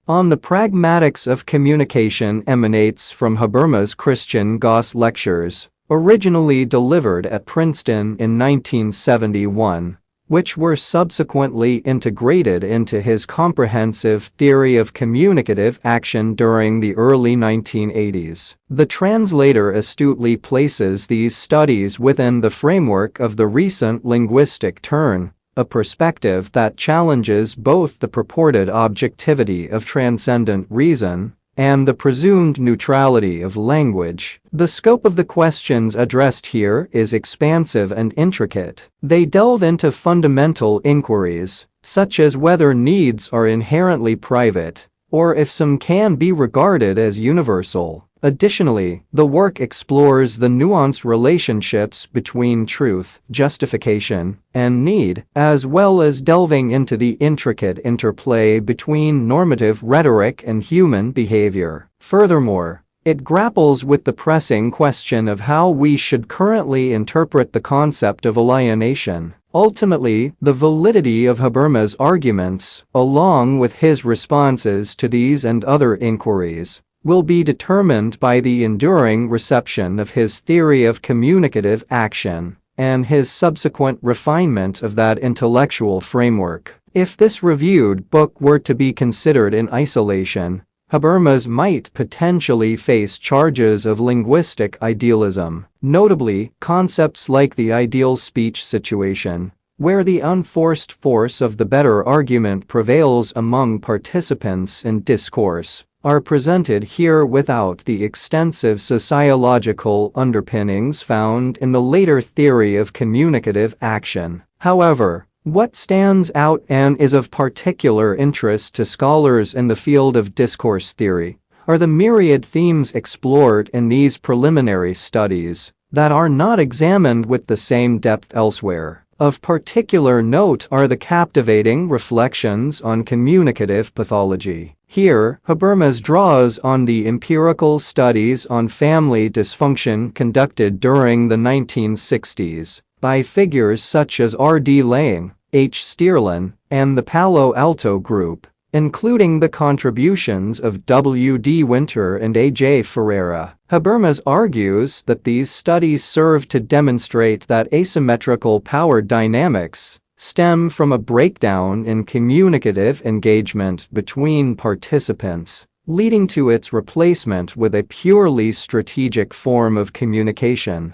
on the pragmatics of communication emanates from Habermas' Christian Gauss lectures, originally delivered at Princeton in 1971, which were subsequently integrated into his comprehensive theory of communicative action during the early 1980s. The translator astutely places these studies within the framework of the recent linguistic turn, a perspective that challenges both the purported objectivity of transcendent reason and the presumed neutrality of language. The scope of the questions addressed here is expansive and intricate. They delve into fundamental inquiries, such as whether needs are inherently private, or if some can be regarded as universal. Additionally, the work explores the nuanced relationships between truth, justification, and need, as well as delving into the intricate interplay between normative rhetoric and human behavior. Furthermore, it grapples with the pressing question of how we should currently interpret the concept of alienation. Ultimately, the validity of Habermas' arguments, along with his responses to these and other inquiries, will be determined by the enduring reception of his theory of communicative action and his subsequent refinement of that intellectual framework. If this reviewed book were to be considered in isolation, Habermas might potentially face charges of linguistic idealism, notably concepts like the ideal speech situation, where the unforced force of the better argument prevails among participants in discourse, are presented here without the extensive sociological underpinnings found in the later theory of communicative action. However, what stands out and is of particular interest to scholars in the field of discourse theory are the myriad themes explored in these preliminary studies that are not examined with the same depth elsewhere. Of particular note are the captivating reflections on communicative pathology. Here, Habermas draws on the empirical studies on family dysfunction conducted during the 1960s by figures such as R.D. Laing, H. Stierlin, and the Palo Alto Group, including the contributions of W.D. Winter and A.J. Ferreira. Habermas argues that these studies serve to demonstrate that asymmetrical power dynamics stem from a breakdown in communicative engagement between participants, leading to its replacement with a purely strategic form of communication.